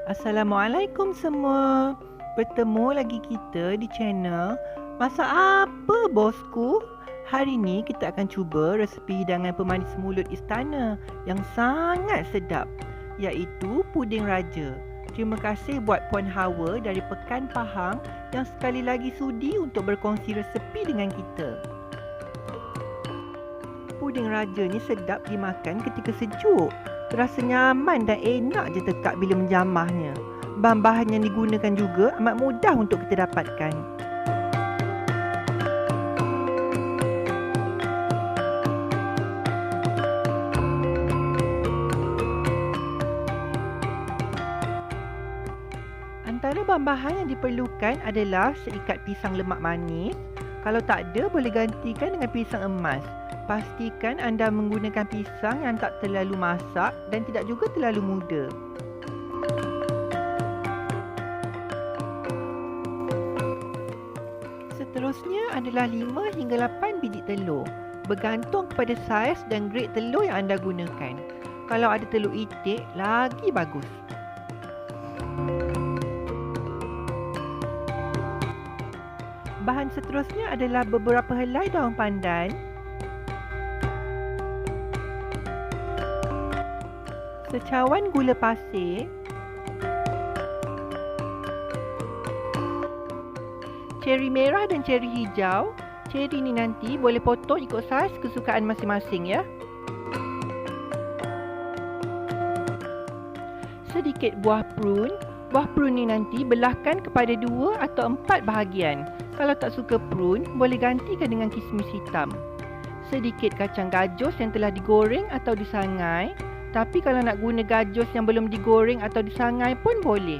Assalamualaikum semua. Bertemu lagi kita di channel Masak Apa Bosku? Hari ni kita akan cuba resepi hidangan pemanis mulut Istana yang sangat sedap, iaitu Puding Raja. Terima kasih buat Puan Hawa dari Pekan Pahang yang sekali lagi sudi untuk berkongsi resepi dengan kita. Puding Raja ni sedap dimakan ketika sejuk. Terasa nyaman dan enak je tekak bila menjamahnya. Bahan-bahan yang digunakan juga amat mudah untuk kita dapatkan. Antara bahan-bahan yang diperlukan adalah seikat pisang lemak manis. Kalau tak ada, boleh gantikan dengan pisang emas. Pastikan anda menggunakan pisang yang tak terlalu masak dan tidak juga terlalu muda. Seterusnya adalah 5 hingga 8 biji telur. Bergantung kepada saiz dan grade telur yang anda gunakan. Kalau ada telur itik, lagi bagus. Bahan seterusnya adalah beberapa helai daun pandan, secawan gula pasir, ceri merah dan ceri hijau. Ceri ni nanti boleh potong ikut saiz kesukaan masing-masing ya. Sedikit buah prun. Buah prun ni nanti belahkan kepada 2 atau 4 bahagian. Kalau tak suka prun, boleh gantikan dengan kismis hitam. Sedikit kacang gajus yang telah digoreng atau disangai. Tapi kalau nak guna gajus yang belum digoreng atau disangai pun boleh.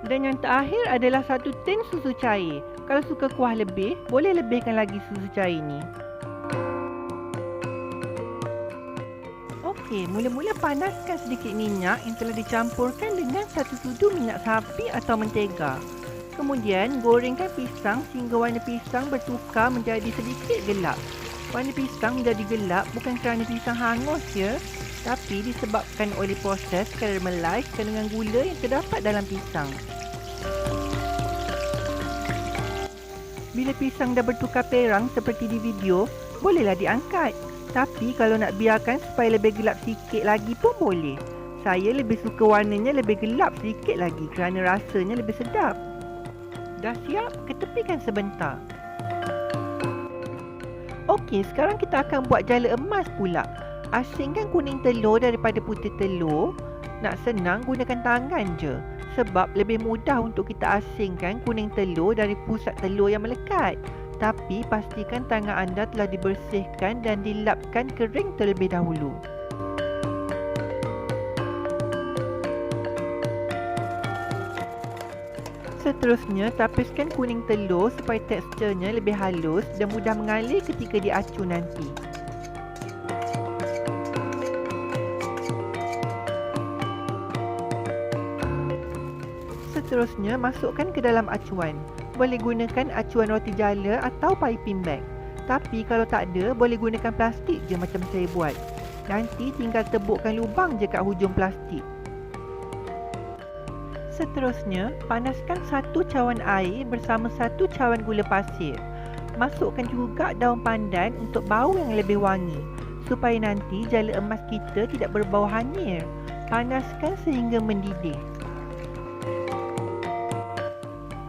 Dan yang terakhir adalah 1 tin susu cair. Kalau suka kuah lebih, boleh lebihkan lagi susu cair ni. Okey, mula-mula panaskan sedikit minyak yang telah dicampurkan dengan 1 sudu minyak sapi atau mentega. Kemudian gorengkan pisang sehingga warna pisang bertukar menjadi sedikit gelap. Warna pisang menjadi gelap bukan kerana pisang hangus ya, tapi disebabkan oleh proses caramelize dengan gula yang terdapat dalam pisang. Bila pisang dah bertukar perang seperti di video, bolehlah diangkat. Tapi kalau nak biarkan supaya lebih gelap sikit lagi pun boleh. Saya lebih suka warnanya lebih gelap sedikit lagi kerana rasanya lebih sedap. Dah siap? Ketepikan sebentar. Okey, sekarang kita akan buat jala emas pula. Asingkan kuning telur daripada putih telur. Nak senang, gunakan tangan je. Sebab lebih mudah untuk kita asingkan kuning telur dari pusat telur yang melekat. Tapi pastikan tangan anda telah dibersihkan dan dilapkan kering terlebih dahulu. Seterusnya, tapiskan kuning telur supaya teksturnya lebih halus dan mudah mengalir ketika diacu nanti. Seterusnya, masukkan ke dalam acuan. Boleh gunakan acuan roti jala atau piping bag. Tapi kalau tak ada, boleh gunakan plastik je macam saya buat. Nanti tinggal tebukkan lubang je kat hujung plastik. Seterusnya, panaskan 1 cawan air bersama 1 cawan gula pasir. Masukkan juga daun pandan untuk bau yang lebih wangi, supaya nanti jala emas kita tidak berbau hanyir. Panaskan sehingga mendidih.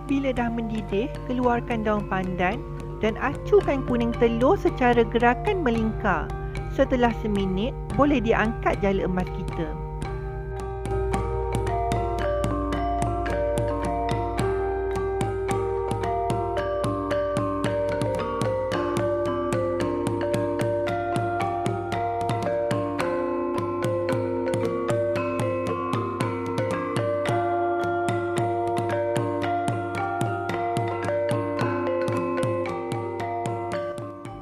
Bila dah mendidih, keluarkan daun pandan dan acukan kuning telur secara gerakan melingkar. Setelah seminit, boleh diangkat jala emas kita.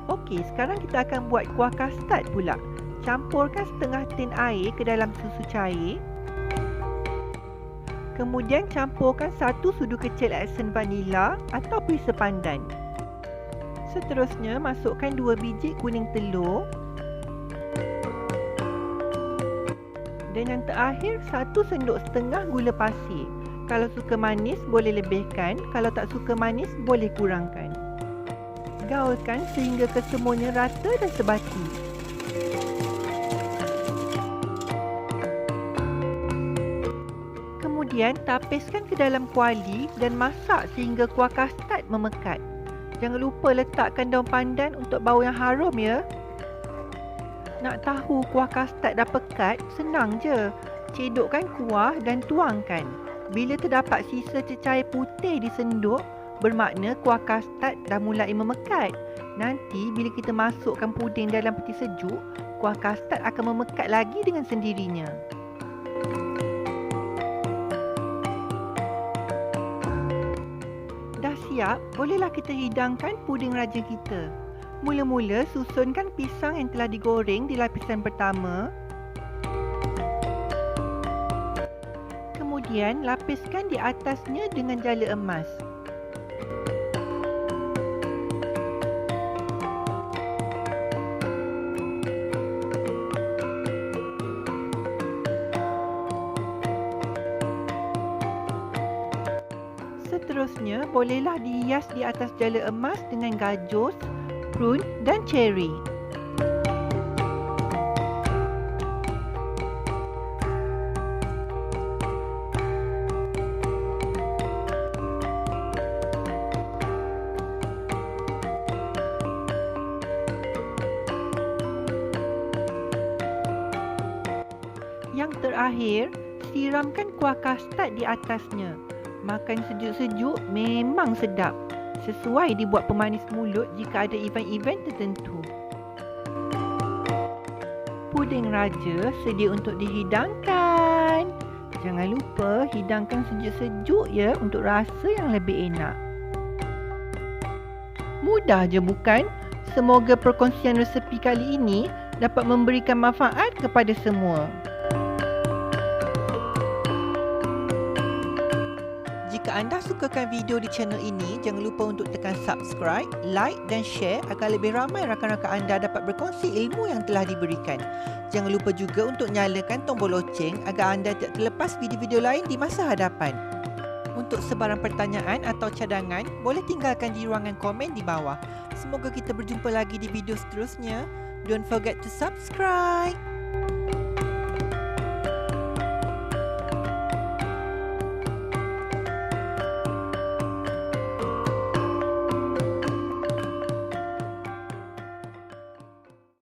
Okey, sekarang kita akan buat kuah kastad pula. Campurkan setengah tin air ke dalam susu cair. Kemudian campurkan 1 sudu kecil esen vanila atau perisa pandan. Seterusnya, masukkan 2 biji kuning telur. Dan yang terakhir, 1 sendok setengah gula pasir. Kalau suka manis boleh lebihkan, kalau tak suka manis boleh kurangkan. Gaulkan sehingga kesemuanya rata dan sebati. Kemudian tapiskan ke dalam kuali dan masak sehingga kuah kastad memekat. Jangan lupa letakkan daun pandan untuk bau yang harum ya. Nak tahu kuah kastad dah pekat? Senang je. Cedokkan kuah dan tuangkan. Bila terdapat sisa cecair putih di sendok, bermakna kuah kastad dah mulai memekat. Nanti bila kita masukkan puding dalam peti sejuk, kuah kastad akan memekat lagi dengan sendirinya. Dah siap, bolehlah kita hidangkan puding raja kita. Mula-mula susunkan pisang yang telah digoreng di lapisan pertama. Kemudian lapiskan di atasnya dengan jala emas. Seterusnya, bolehlah dihias di atas jala emas dengan gajus, prun dan ceri. Yang terakhir, siramkan kuah kastad di atasnya. Makan sejuk-sejuk memang sedap. Sesuai dibuat pemanis mulut jika ada event-event tertentu. Puding raja sedia untuk dihidangkan. Jangan lupa hidangkan sejuk-sejuk ya untuk rasa yang lebih enak. Mudah je bukan? Semoga perkongsian resepi kali ini dapat memberikan manfaat kepada semua. Jika anda sukakan video di channel ini, jangan lupa untuk tekan subscribe, like dan share agar lebih ramai rakan-rakan anda dapat berkongsi ilmu yang telah diberikan. Jangan lupa juga untuk nyalakan tombol loceng agar anda tidak terlepas video-video lain di masa hadapan. Untuk sebarang pertanyaan atau cadangan, boleh tinggalkan di ruangan komen di bawah. Semoga kita berjumpa lagi di video seterusnya. Don't forget to subscribe.